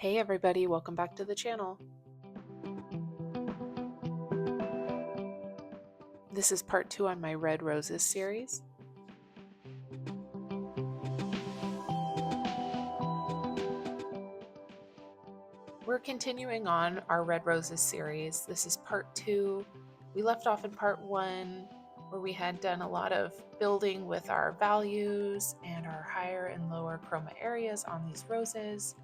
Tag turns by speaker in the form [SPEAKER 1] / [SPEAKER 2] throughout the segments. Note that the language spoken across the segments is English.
[SPEAKER 1] Hey everybody, welcome back to the channel. This is part 2 on my Red Roses series. We're continuing on our Red Roses series. This is part 2. We left off in part 1 where we had done a lot of building with our values and our higher and lower chroma areas on these roses.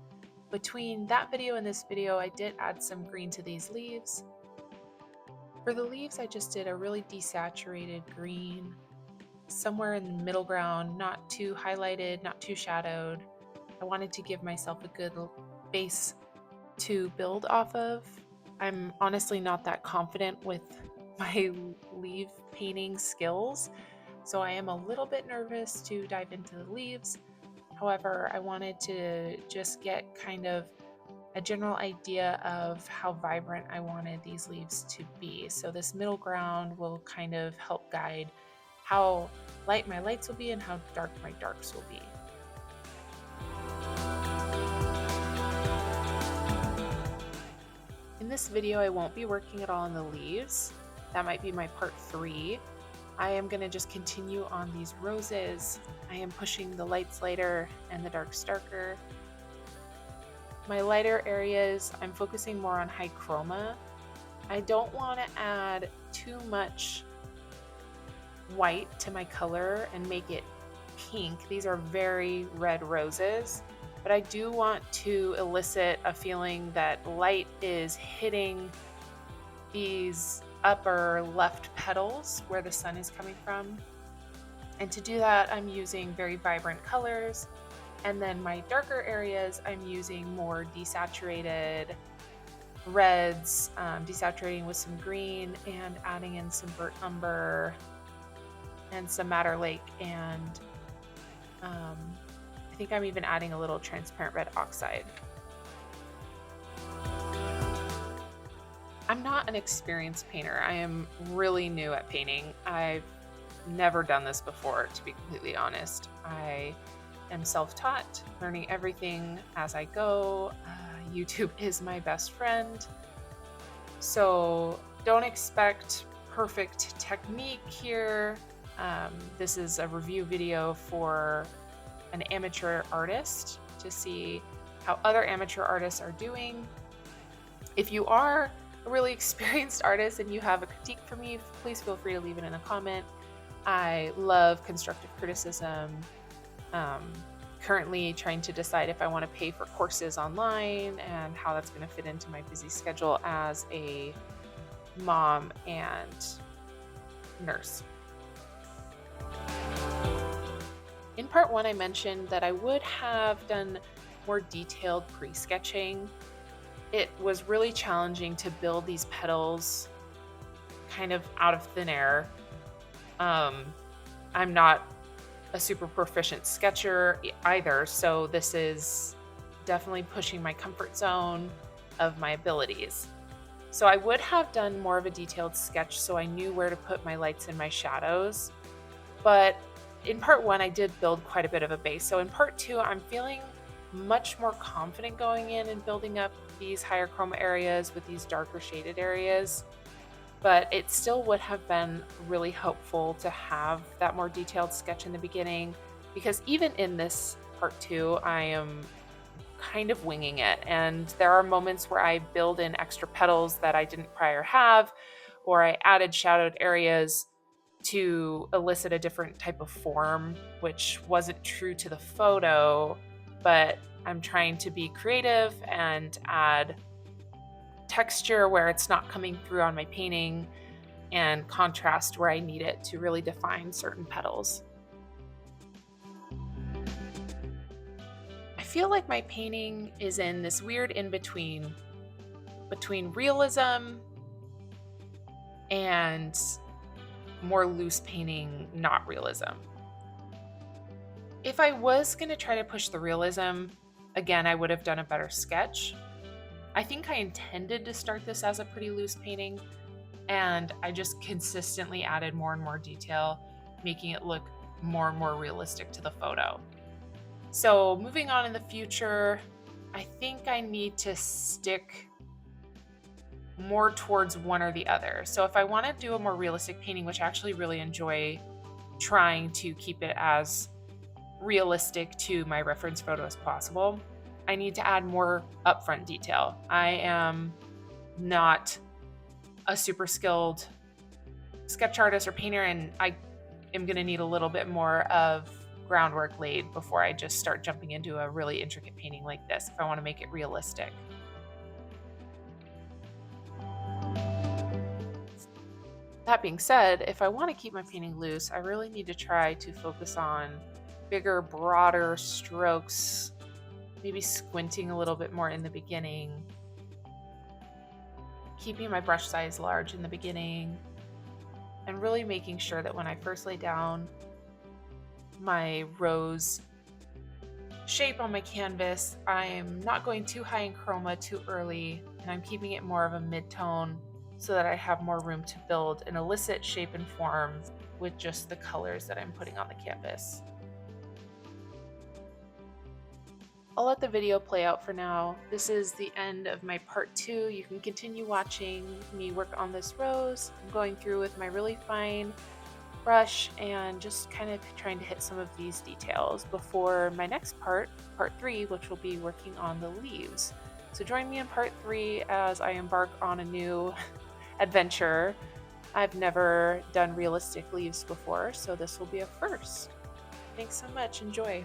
[SPEAKER 1] Between that video and this video, I did add some green to these leaves. For the leaves, I just did a really desaturated green, somewhere in the middle ground, not too highlighted, not too shadowed. I wanted to give myself a good base to build off of. I'm honestly not that confident with my leaf painting skills, so I am a little bit nervous to dive into the leaves. However, I wanted to just get kind of a general idea of how vibrant I wanted these leaves to be. So this middle ground will kind of help guide how light my lights will be and how dark my darks will be. In this video, I won't be working at all on the leaves. That might be my part 3. I am going to just continue on these roses. I am pushing the lights lighter and the darks darker. My lighter areas, I'm focusing more on high chroma. I don't want to add too much white to my color and make it pink. These are very red roses, but I do want to elicit a feeling that light is hitting these upper left petals where the sun is coming from. And to do that, I'm using very vibrant colors. And then my darker areas, I'm using more desaturated reds, desaturating with some green and adding in some burnt umber and some madder lake, and I think I'm even adding a little transparent red oxide. I'm not an experienced painter. I am really new at painting. I've never done this before, to be completely honest. I am self-taught, learning everything as I go. YouTube is my best friend. So don't expect perfect technique here. This is a review video for an amateur artist to see how other amateur artists are doing. If you are a really experienced artist and you have a critique for me, please feel free to leave it in a comment. I love constructive criticism. Currently trying to decide if I want to pay for courses online and how that's going to fit into my busy schedule as a mom and nurse. In part 1, I mentioned that I would have done more detailed pre-sketching. It was really challenging to build these petals kind of out of thin air. I'm not a super proficient sketcher either, so this is definitely pushing my comfort zone of my abilities. So I would have done more of a detailed sketch so I knew where to put my lights and my shadows, but in part 1 I did build quite a bit of a base. So in part 2 I'm feeling much more confident going in and building up these higher chroma areas with these darker shaded areas. But it still would have been really helpful to have that more detailed sketch in the beginning, because even in this part 2, I am kind of winging it. And there are moments where I build in extra petals that I didn't prior have, or I added shadowed areas to elicit a different type of form, which wasn't true to the photo, but I'm trying to be creative and add texture where it's not coming through on my painting, and contrast where I need it to really define certain petals. I feel like my painting is in this weird in-between between realism and more loose painting, not realism. If I was going to try to push the realism, again, I would have done a better sketch. I think I intended to start this as a pretty loose painting, and I just consistently added more and more detail, making it look more and more realistic to the photo. So moving on in the future, I think I need to stick more towards one or the other. So if I want to do a more realistic painting, which I actually really enjoy trying to keep it as realistic to my reference photo as possible, I need to add more upfront detail. I am not a super skilled sketch artist or painter, and I am going to need a little bit more of groundwork laid before I just start jumping into a really intricate painting like this if I want to make it realistic. That being said, if I want to keep my painting loose, I really need to try to focus on bigger, broader strokes, maybe squinting a little bit more in the beginning, keeping my brush size large in the beginning, and really making sure that when I first lay down my rose shape on my canvas, I'm not going too high in chroma too early, and I'm keeping it more of a mid-tone so that I have more room to build an illicit shape and form with just the colors that I'm putting on the canvas. I'll let the video play out for now. This is the end of my part 2. You can continue watching me work on this rose. I'm going through with my really fine brush and just kind of trying to hit some of these details before my next part, part 3, which will be working on the leaves. So join me in part 3 as I embark on a new adventure. I've never done realistic leaves before, so this will be a first. Thanks so much. Enjoy.